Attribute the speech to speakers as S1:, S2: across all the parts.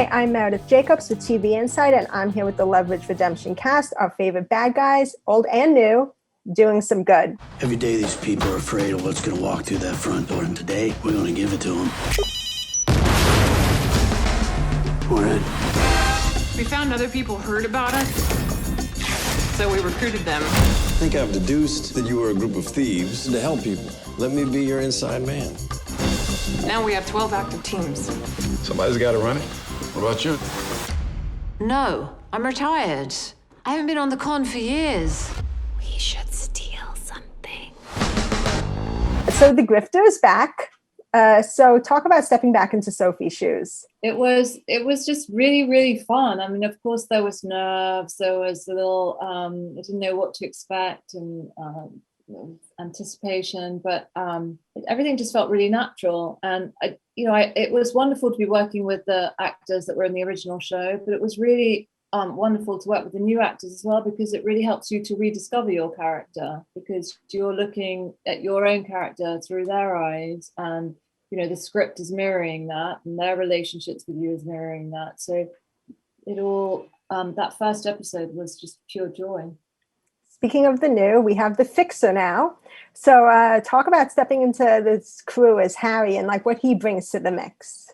S1: Hi, I'm Meredith Jacobs with TV Insight, and I'm here with the Leverage Redemption cast, our favorite bad guys, old and new, doing some good.
S2: Every day these people are afraid of what's going to walk through that front door, and today we're going to give it to them. We're in.
S3: We found other people heard about us, so we recruited them.
S4: I think I've deduced that you were a group of thieves to help people. Let me be your inside man.
S3: Now we have 12 active teams.
S4: Somebody's got to run it. What about you?
S5: No, I'm retired. I haven't been on the con for years.
S6: We should steal something.
S1: So the Grifter is back. So talk about stepping back into Sophie's shoes.
S7: It was just really, really fun. I mean, of course, there was nerves. There was a little, I didn't know what to expect and anticipation, but everything just felt really natural. And it was wonderful to be working with the actors that were in the original show, but it was really wonderful to work with the new actors as well, because it really helps you to rediscover your character, because you're looking at your own character through their eyes, and the script is mirroring that, and their relationships with you is mirroring that. So it all that first episode was just pure joy.
S1: Speaking of the new, we have the Fixer now. So talk about stepping into this crew as Harry and like what he brings to the mix.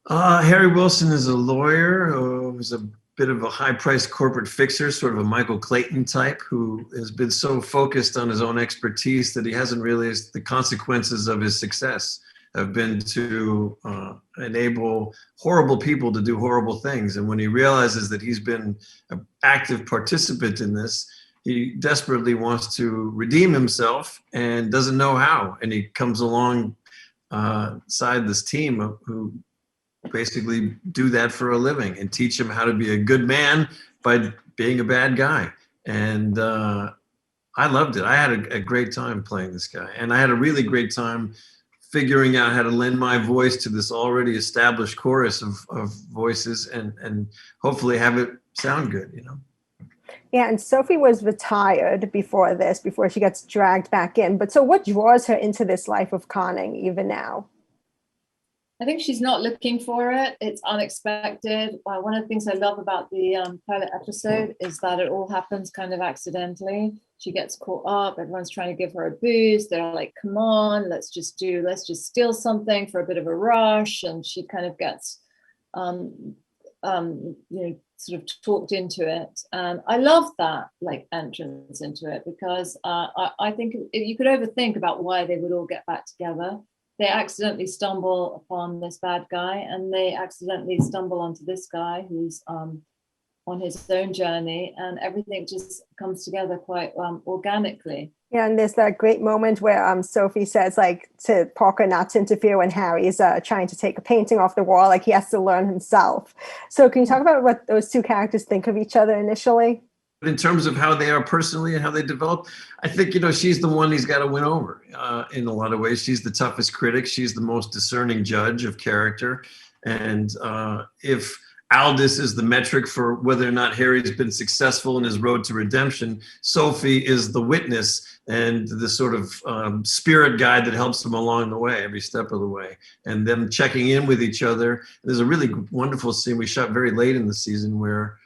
S8: Harry Wilson is a lawyer who's a bit of a high-priced corporate fixer, sort of a Michael Clayton type, who has been so focused on his own expertise that he hasn't realized the consequences of his success have been to enable horrible people to do horrible things. And when he realizes that he's been an active participant in this, he desperately wants to redeem himself and doesn't know how. And he comes along side this team who basically do that for a living and teach him how to be a good man by being a bad guy. And I loved it. I had a great time playing this guy. And I had a really great time figuring out how to lend my voice to this already established chorus of voices and hopefully have it sound good,
S1: Yeah, and Sophie was retired before she gets dragged back in. But so what draws her into this life of conning even now?
S7: I think she's not looking for it. It's unexpected. One of the things I love about the pilot episode is that it all happens kind of accidentally. She gets caught up. Everyone's trying to give her a boost. They're like, come on, let's just steal something for a bit of a rush. And she kind of gets, sort of talked into it. And I love that entrance into it, because I think you could overthink about why they would all get back together. They accidentally stumble upon this bad guy, and they accidentally stumble onto this guy who's on his own journey, and everything just comes together quite organically.
S1: Yeah, and there's that great moment where Sophie says to Parker not to interfere when Harry is trying to take a painting off the wall, he has to learn himself. So can you talk about what those two characters think of each other initially?
S8: In terms of how they are personally and how they develop, I think, she's the one he's got to win over in a lot of ways. She's the toughest critic. She's the most discerning judge of character. And if Aldous is the metric for whether or not Harry's been successful in his road to redemption, Sophie is the witness and the sort of spirit guide that helps him along the way, every step of the way. And them checking in with each other. There's a really wonderful scene we shot very late in the season where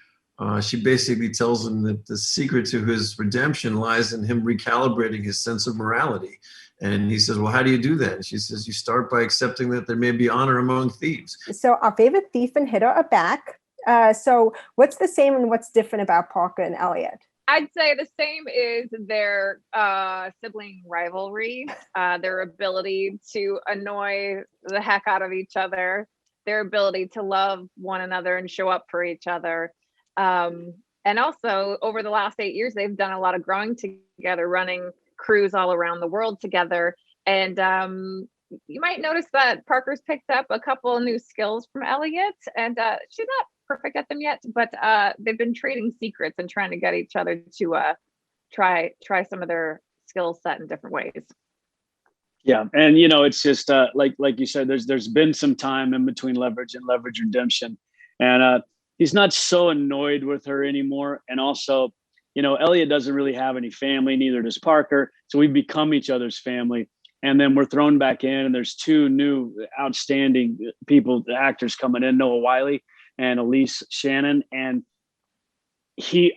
S8: she basically tells him that the secret to his redemption lies in him recalibrating his sense of morality. And he says, well, how do you do that? And she says, you start by accepting that there may be honor among thieves.
S1: So our favorite thief and hitter are back. So what's the same and what's different about Parker and Elliot?
S9: I'd say the same is their sibling rivalry, their ability to annoy the heck out of each other, their ability to love one another and show up for each other. And also over the last 8 years, they've done a lot of growing together, running crews all around the world together. And you might notice that Parker's picked up a couple of new skills from Elliot, and she's not perfect at them yet, but they've been trading secrets and trying to get each other to try some of their skill set in different ways.
S10: Yeah, and it's just like you said, there's been some time in between Leverage and Leverage Redemption, and he's not so annoyed with her anymore. And also, Elliot doesn't really have any family, neither does Parker. So we've become each other's family. and then we're thrown back in, and there's two new outstanding actors coming in, Noah Wyle and Elise Shannon, and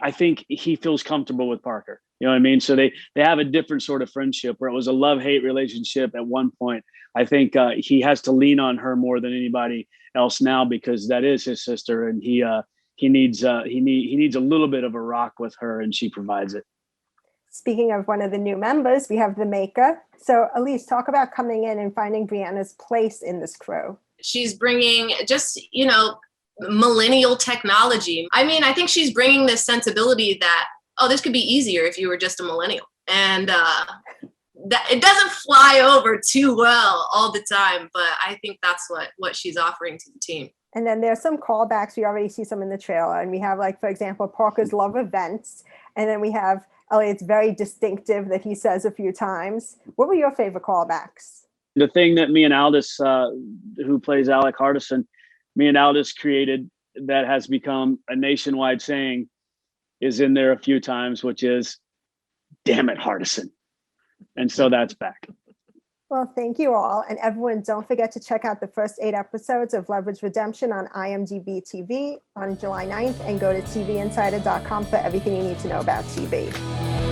S10: I think he feels comfortable with Parker. You know what I mean? So they have a different sort of friendship where it was a love-hate relationship at one point. I think he has to lean on her more than anybody else now because that is his sister, and he needs a little bit of a rock with her, and she provides it.
S1: Speaking of one of the new members, we have the Maker. So Elise, talk about coming in and finding Brianna's place in this crew.
S11: She's bringing just, millennial technology. I mean, I think she's bringing this sensibility that, this could be easier if you were just a millennial. And that it doesn't fly over too well all the time, but I think that's what she's offering to the team.
S1: And then there's some callbacks. We already see some in the trailer. And we have, like, for example, Parker's love events. And then we have Elliot's very distinctive that he says a few times. What were your favorite callbacks?
S10: The thing that me and Aldous, who plays Alec Hardison, me and Aldous created that has become a nationwide saying is in there a few times, which is, damn it, Hardison. And so that's back.
S1: Well, thank you all. And everyone, don't forget to check out the first 8 episodes of Leverage Redemption on IMDb TV on July 9th and go to tvinsider.com for everything you need to know about TV.